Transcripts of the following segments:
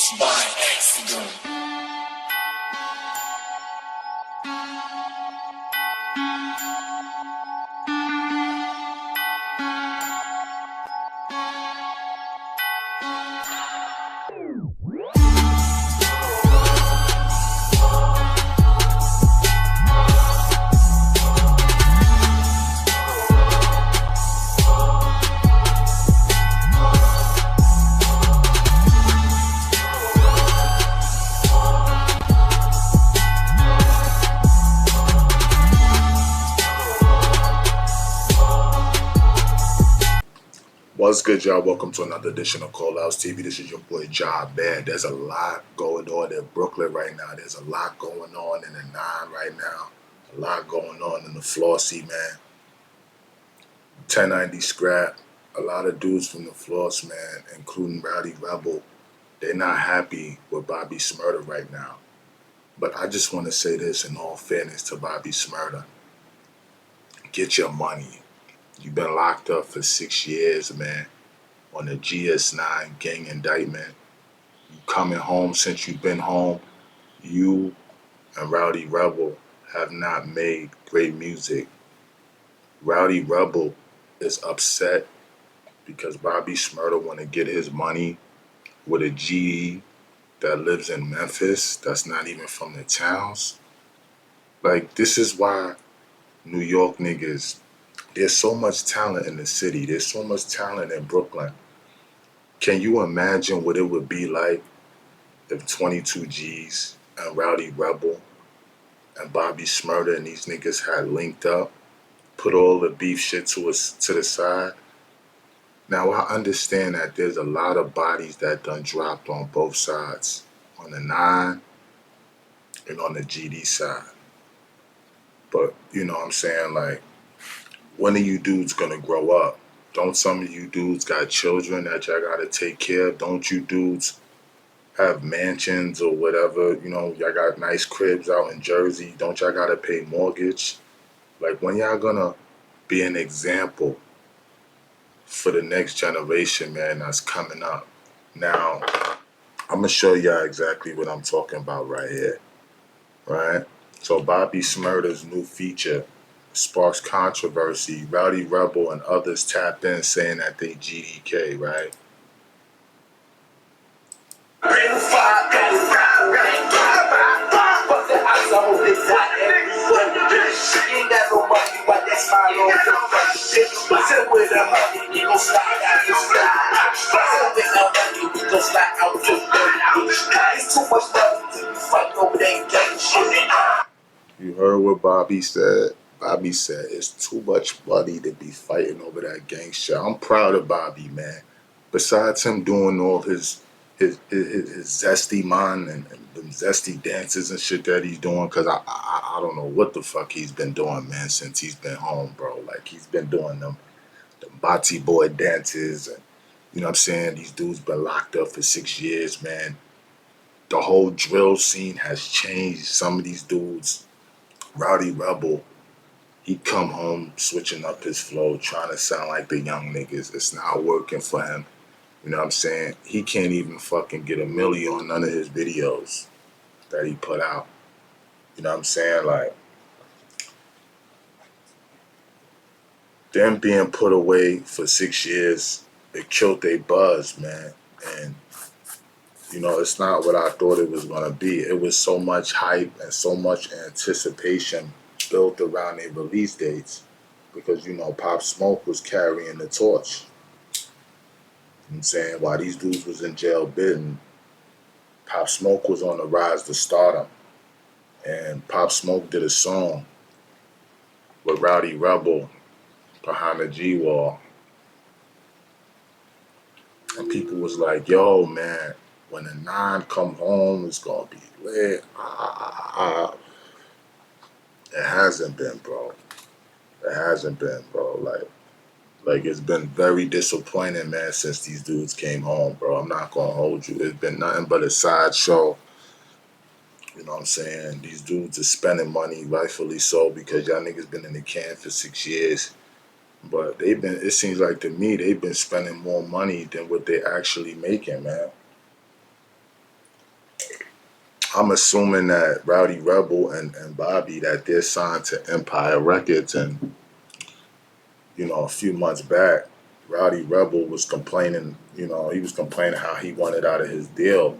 It's by accident. What's good, y'all? Welcome to another edition of Call Outs TV. This is your boy Job Bad. There's a lot going on in Brooklyn right now. There's a lot going on in the 9 right now. A lot going on in the Flossy, man. 1090 Skrap. A lot of dudes from the Floss, man, including Rowdy Rebel, they're not happy with Bobby Shmurda right now. But I just want to say this in all fairness to Bobby Shmurda. Get your money. You've been locked up for 6 years, man, on the GS9 gang indictment. You coming home since you've been home. You and Rowdy Rebel have not made great music. Rowdy Rebel is upset because Bobby Shmurda want to get his money with a GE that lives in Memphis that's not even from the towns. Like, this is why New York niggas, there's so much talent in the city. There's so much talent in Brooklyn. Can you imagine what it would be like if 22 G's and Rowdy Rebel and Bobby Shmurda and these niggas had linked up, put all the beef shit to the side? Now, I understand that there's a lot of bodies that done dropped on both sides, on the 9 and on the GD side. But, you know what I'm saying, like, when are you dudes gonna grow up? Don't some of you dudes got children that y'all gotta take care of? Don't you dudes have mansions or whatever? You know, y'all got nice cribs out in Jersey. Don't y'all gotta pay mortgage? Like, when y'all gonna be an example for the next generation, man, that's coming up? Now, I'm gonna show y'all exactly what I'm talking about right here, right? So Bobby Shmurda's new feature sparks controversy. Rowdy Rebel and others tap in saying that they GDK, right? You heard what Bobby said. Bobby said it's too much money to be fighting over that gang shit. I'm proud of Bobby, man. Besides him doing all his zesty man and them zesty dances and shit that he's doing, because I don't know what the fuck he's been doing, man, since he's been home, bro. Like, he's been doing them Bati boy dances, and you know what I'm saying? These dudes been locked up for 6 years, man. The whole drill scene has changed. Some of these dudes, Rowdy Rebel, he come home switching up his flow, trying to sound like the young niggas. It's not working for him. You know what I'm saying? He can't even fucking get a million on none of his videos that he put out. You know what I'm saying? Like, them being put away for 6 years, it killed their buzz, man. And, you know, it's not what I thought it was gonna be. It was so much hype and so much anticipation built around their release dates because, you know, Pop Smoke was carrying the torch. You know what I'm saying? While these dudes was in jail bidding, Pop Smoke was on the rise to stardom. And Pop Smoke did a song with Rowdy Rebel behind the G-Wall. And people was like, yo, man, when the 9 come home, it's gonna be lit. It hasn't been, bro. It hasn't been, bro. Like, it's been very disappointing, man, since these dudes came home, bro. I'm not gonna hold you. It's been nothing but a sideshow. You know what I'm saying? These dudes are spending money, rightfully so, because y'all niggas been in the can for 6 years. But it seems like to me, they've been spending more money than what they actually making, man. I'm assuming that Rowdy Rebel and Bobby, that they're signed to Empire Records, and a few months back, Rowdy Rebel was complaining. He was complaining how he wanted out of his deal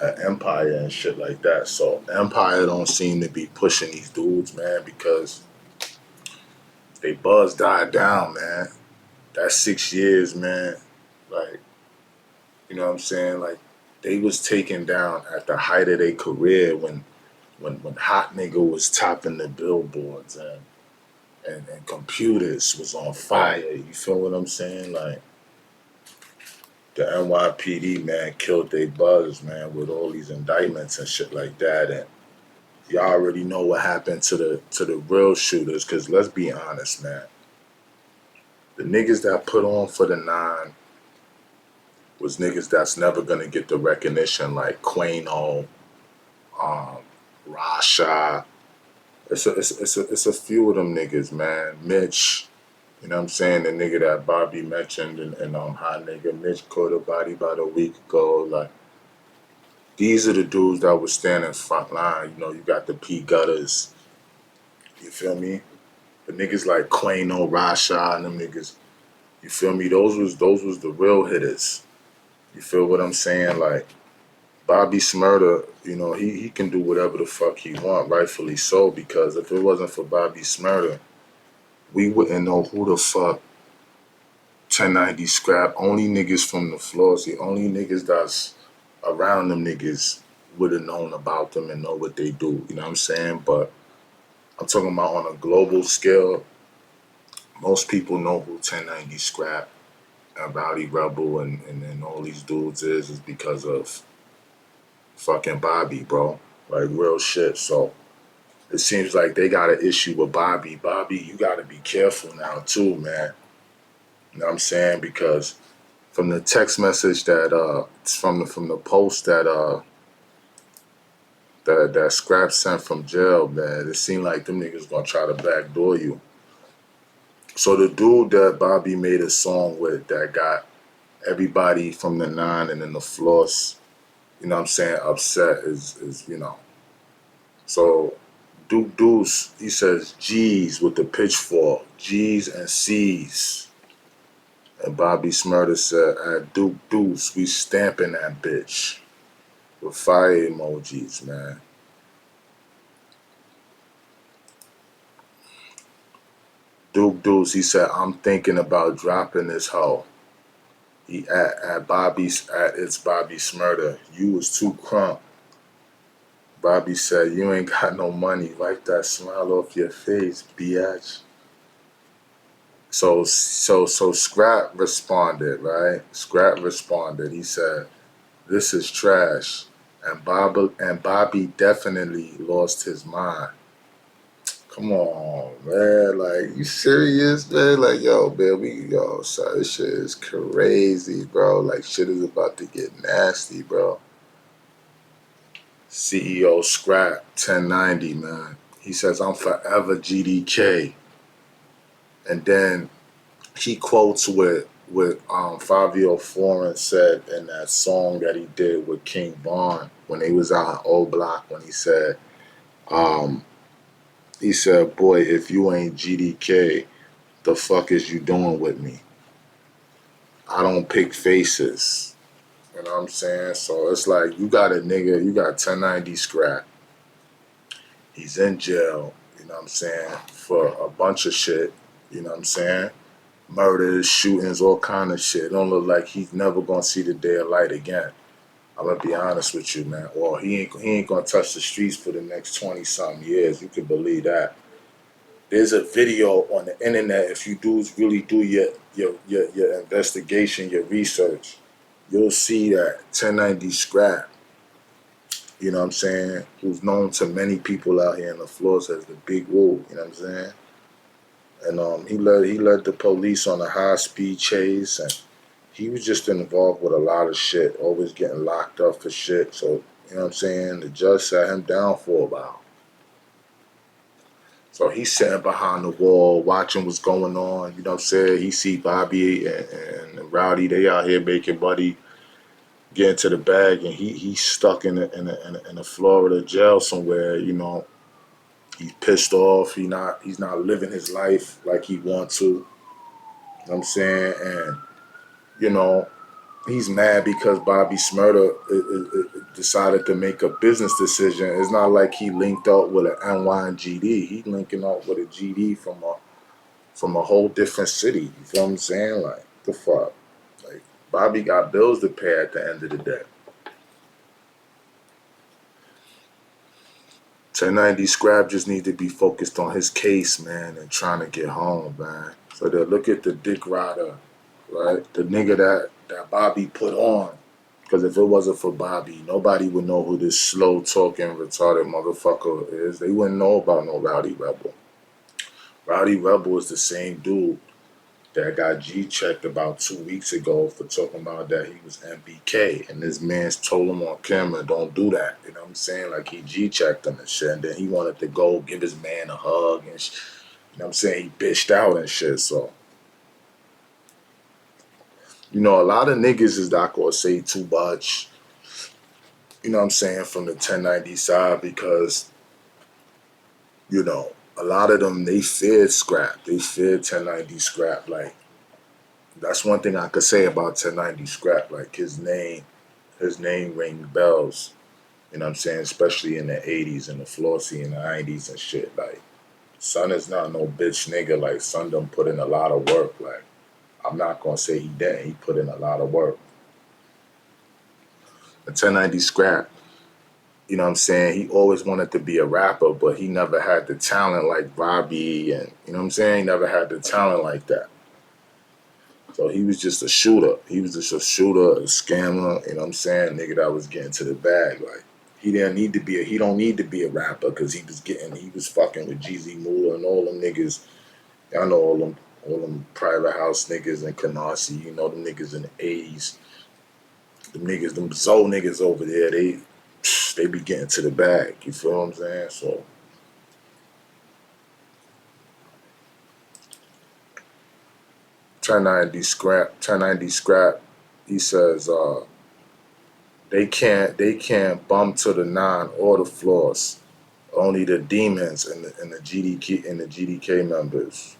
at Empire and shit like that. So Empire don't seem to be pushing these dudes, man, because they buzz died down, man. That's 6 years, man. Like, you know what I'm saying? Like, they was taken down at the height of their career when Hot Nigga was topping the billboards and computers was on fire. You feel what I'm saying? Like, the NYPD, man, killed they buzz, man, with all these indictments and shit like that. And y'all already know what happened to the real shooters, because let's be honest, man. The niggas that put on for the 9 was niggas that's never gonna get the recognition like Quano, um, Rasha. It's a few of them niggas, man. Mitch, you know what I'm saying? The nigga that Bobby mentioned and Hot Nigga Mitch caught a body about a week ago. Like, these are the dudes that was standing front line. You got the P Gutters. You feel me? But niggas like Quano, Rasha, and them niggas. You feel me? Those was the real hitters. You feel what I'm saying? Like, Bobby Shmurda, he can do whatever the fuck he want, rightfully so, because if it wasn't for Bobby Shmurda, we wouldn't know who the fuck 1090 Skrap, only niggas from the floors, the only niggas that's around them niggas would have known about them and know what they do, you know what I'm saying? But I'm talking about on a global scale, most people know who 1090 Skrap and Rowdy Rebel and all these dudes is because of fucking Bobby, bro. Like, real shit. So it seems like they got an issue with Bobby. Bobby, you got to be careful now too, man. You know what I'm saying? Because from the text message that from the post that Skrap sent from jail, man, it seemed like them niggas gonna try to backdoor you. So the dude that Bobby made a song with that got everybody from the 9 and then the floss, you know what I'm saying, upset is. So Duke Deuce, he says G's with the pitchfork, G's and C's. And Bobby Shmurda said, at Duke Deuce, we stamping that bitch with fire emojis, man. Duke Deuce, he said, I'm thinking about dropping this hoe. He it's Bobby Shmurda. You was too crunk. Bobby said, you ain't got no money. Wipe that smile off your face, biatch. So Skrap responded, right? Skrap responded. He said, this is trash. And Bobby definitely lost his mind. Come on, man. Like, you serious, man? Like, yo, man, so this shit is crazy, bro. Like, shit is about to get nasty, bro. CEO Skrap 1090, man. He says, I'm forever GDK. And then he quotes what Fabio Foreign said in that song that he did with King Von when they was out in O Block, when he said, boy, if you ain't GDK, the fuck is you doing with me? I don't pick faces. You know what I'm saying? So it's like, you got a nigga, you got 1090 Skrap. He's in jail, you know what I'm saying, for a bunch of shit, you know what I'm saying? Murders, shootings, all kind of shit. It don't look like he's never gonna see the day of light again. I'm gonna be honest with you, man. Well, he ain't gonna touch the streets for the next 20-something years. You can believe that. There's a video on the internet. If you dudes really do your investigation, your research, you'll see that 1090 Skrap, you know what I'm saying, who's known to many people out here in the floors as the Big Woo, you know what I'm saying? And he led the police on a high speed chase, and he was just involved with a lot of shit, always getting locked up for shit. So, you know what I'm saying? The judge sat him down for a while. So he's sitting behind the wall, watching what's going on. You know what I'm saying? He see Bobby and Rowdy, they out here making money get into the bag, and he's stuck in a Florida jail somewhere. You know, he's pissed off. He's not living his life like he wants to. You know what I'm saying? And you know, he's mad because Bobby Shmurda decided to make a business decision. It's not like he linked up with an NYGD. He linking up with a GD from a whole different city. You feel what I'm saying? Like, the fuck? Like, Bobby got bills to pay at the end of the day. 1090 Skrap just need to be focused on his case, man, and trying to get home, man. So they look at the dick rider, right? The nigga that Bobby put on. Because if it wasn't for Bobby, nobody would know who this slow talking retarded motherfucker is. They wouldn't know about no Rowdy Rebel. Rowdy Rebel is the same dude that got G-checked about 2 weeks ago for talking about that he was MBK. And this man's told him on camera, don't do that. You know what I'm saying? Like, he G-checked him and shit. And then he wanted to go give his man a hug and shit. You know what I'm saying? He bitched out and shit. So, you know, a lot of niggas is not going to say too much, you know what I'm saying, from the 1090 side because, you know, a lot of them, they feared Skrap. They feared 1090 Skrap. Like, that's one thing I could say about 1090 Skrap. Like, his name rang bells. You know what I'm saying? Especially in the 80s and the Flossy in the 90s and shit. Like, son is not no bitch nigga. Like, son done put in a lot of work. Like, I'm not going to say he didn't. He put in a lot of work. The 1090 Skrap, you know what I'm saying? He always wanted to be a rapper, but he never had the talent like Bobby and, you know what I'm saying? He never had the talent like that. So he was just a shooter. He was just a shooter, a scammer, you know what I'm saying? Nigga that was getting to the bag. Like, he don't need to be a rapper because he was fucking with Jeezy Moolah and all them niggas. Y'all know all them private house niggas in Canarsie, you know, them niggas in the 80s. Them soul niggas over there, they be getting to the bag. You feel what I'm saying? So 1090 Skrap, he says, they can't bump to the 9 or the floors. Only the demons and the GDK members.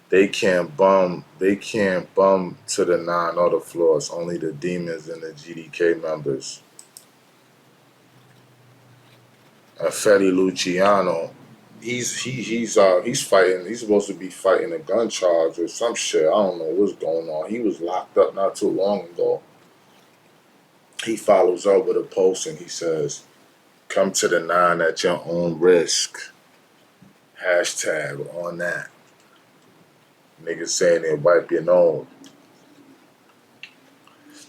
They can't bum to the 9 or the floors. Only the demons and the GDK members. And Fede Luciano, he's fighting. He's supposed to be fighting a gun charge or some shit. I don't know what's going on. He was locked up not too long ago. He follows up with a post and he says, "Come to the 9 at your own risk." Hashtag on that. Niggas saying they wipe your nose.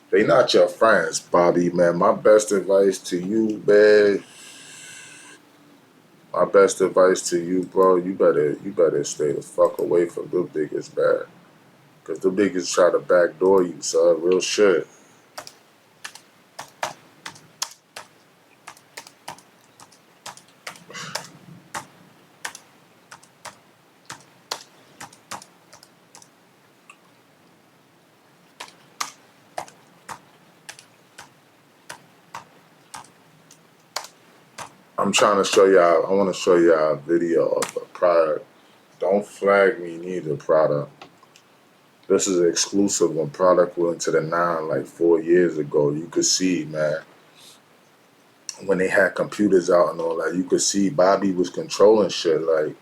They not your friends, Bobby, man. My best advice to you, man. My best advice to you, bro, you better stay the fuck away from the biggest bad. Cause the biggest try to backdoor you, son. Real shit. I'm trying to show y'all, I want to show y'all a video of a product. Don't flag me neither, product. This is exclusive when product went to the 9 like 4 years ago. You could see, man, when they had computers out and all that, you could see Bobby was controlling shit. Like,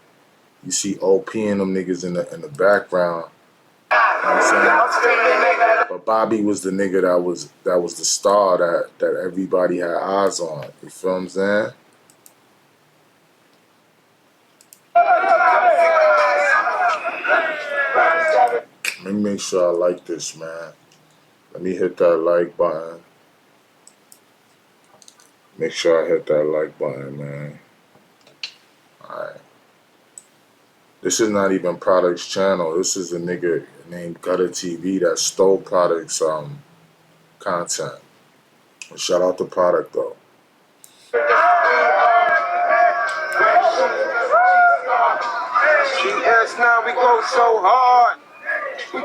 you see OP and them niggas in the background. You know what I'm saying? But Bobby was the nigga that was the star that everybody had eyes on. You feel what I'm saying? Let me make sure I like this, man. Let me hit that like button. Make sure I hit that like button, man. Alright. This is not even Product's channel. This is a nigga named Gutter TV that stole Product's content. Shout out to Product though. GS now we go so hard. You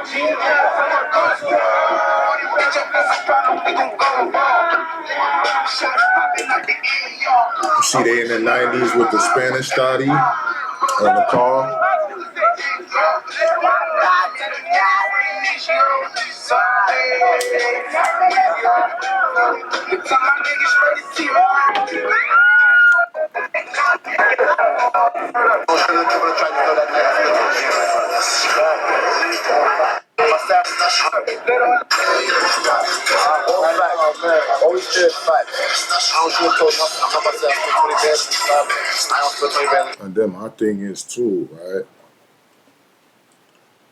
see, they in the 90s with the Spanish thotty in the car. And then my thing is too, right?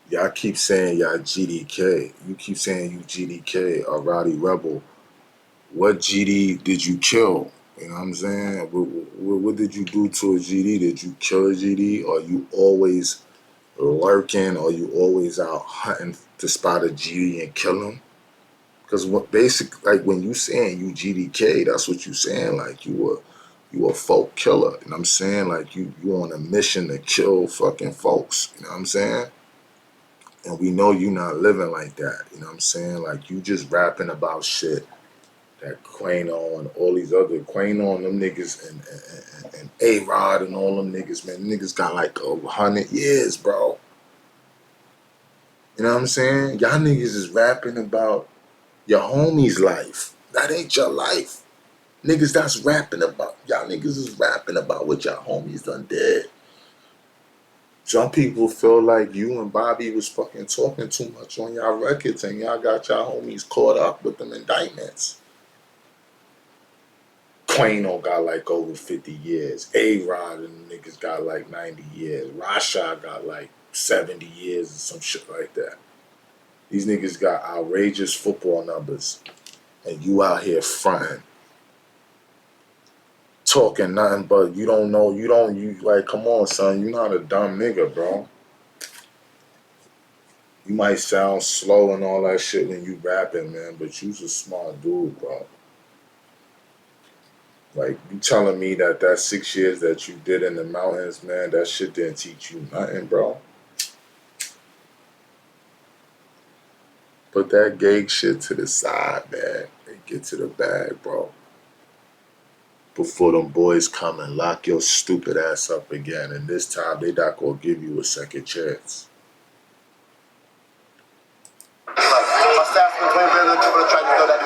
Y'all keep saying y'all GDK. You keep saying you GDK or Rowdy Rebel. What GD did you kill? You know what I'm saying? What did you do to a GD? Did you kill a GD? Or you always lurking? Or you always out hunting to spot a GD and kill him? Because what basically, like when you saying you GDK, that's what you saying. Like you a folk killer. You know what I'm saying? Like you on a mission to kill fucking folks. You know what I'm saying? And we know you not living like that. You know what I'm saying? Like you just rapping about shit that Quano and all these other Quano and them niggas and A-Rod and all them niggas, man. Niggas got like 100 years, bro. You know what I'm saying? Y'all niggas is rapping about your homie's life. That ain't your life. Niggas that's rapping about, y'all niggas is rapping about what y'all homies done did. Some people feel like you and Bobby was fucking talking too much on y'all records and y'all got y'all homies caught up with them indictments. Quano got like over 50 years. A-Rod and niggas got like 90 years. Rashad got like 70 years or some shit like that. These niggas got outrageous football numbers. And you out here fronting. Talking nothing but you don't know, you like, come on, son, you not a dumb nigga, bro. You might sound slow and all that shit when you rapping, man, but you's a smart dude, bro. Like, you telling me that 6 years that you did in the mountains, man, that shit didn't teach you nothing, bro? Put that gay shit to the side, man, and get to the bag, bro. Before them boys come and lock your stupid ass up again, and this time they not gonna give you a second chance. My staff was way better than people trying to throw that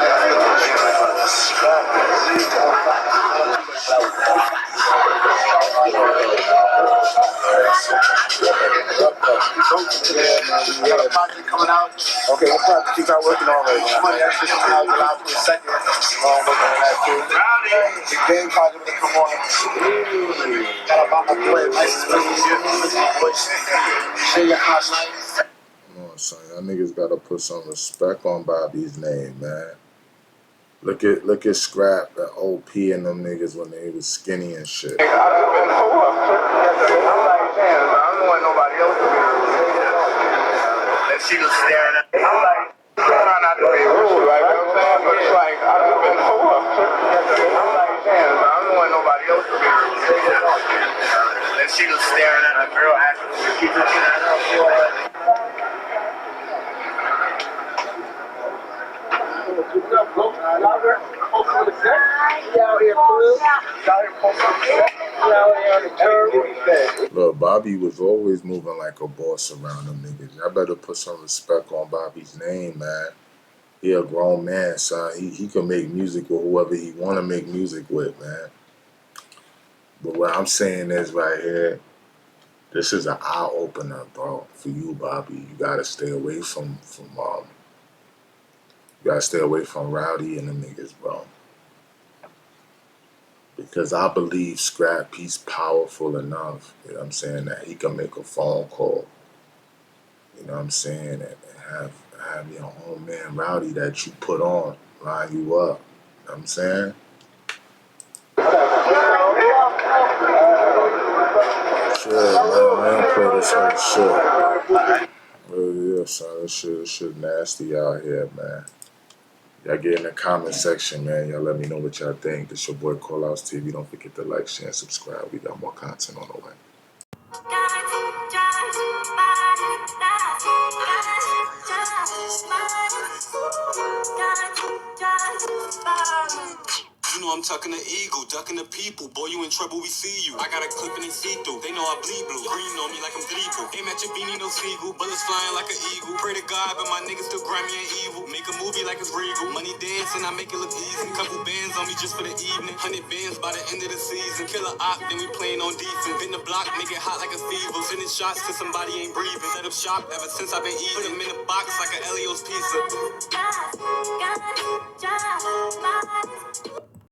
we got a project coming out. Okay, what project you got working on right now? Money actually coming out July 22nd. I'm working on that too. The game project will come on. Got about my boy, license plate. Share your house. Come on, son. Y'all niggas gotta put some respect on Bobby's name, man. Look at Skrap and OP and them niggas when they was skinny and shit. I'm like, damn, I don't want nobody else to be rude. And she was staring at me. I'm like, try not to be rude, right? You know what I'm saying? But it's like, I've been told up. I'm like, damn, I don't want nobody else to be rude. And she was staring at a girl asking me to keep looking at her. Look, Bobby was always moving like a boss around them niggas. Y'all better put some respect on Bobby's name, man. He a grown man, son. He can make music with whoever he want to make music with, man. But what I'm saying is right here, this is an eye opener, bro. For you, Bobby, you gotta stay away from you gotta stay away from Rowdy and them niggas, bro. Because I believe Skrap, he's powerful enough, you know what I'm saying, that he can make a phone call, you know what I'm saying, and have your own man Rowdy that you put on, line you up, you know what I'm saying? Shit, man, I ain't play this whole shit. Really is, son. This shit nasty out here, man. Y'all get in the comment section, man. Y'all let me know what y'all think. This your boy Callouts TV. Don't forget to like, share, and subscribe. We got more content on the way. I'm tucking the eagle, ducking the people. Boy, you in trouble, we see you. I got a clip and they see through. They know I bleed blue. Green on me like I'm Threeble. Aim at your beanie, no seagull. Bullets flying like an eagle. Pray to God, but my niggas still grimy and evil. Make a movie like it's regal. Money dancing, I make it look easy. Couple bands on me just for the evening. 100 bands by the end of the season. Kill a op, then we playing on defense. Been the block, make it hot like a fever. Sending shots till somebody ain't breathing. Set up shop ever since I've been eating. Put them in a box like an Elio's pizza.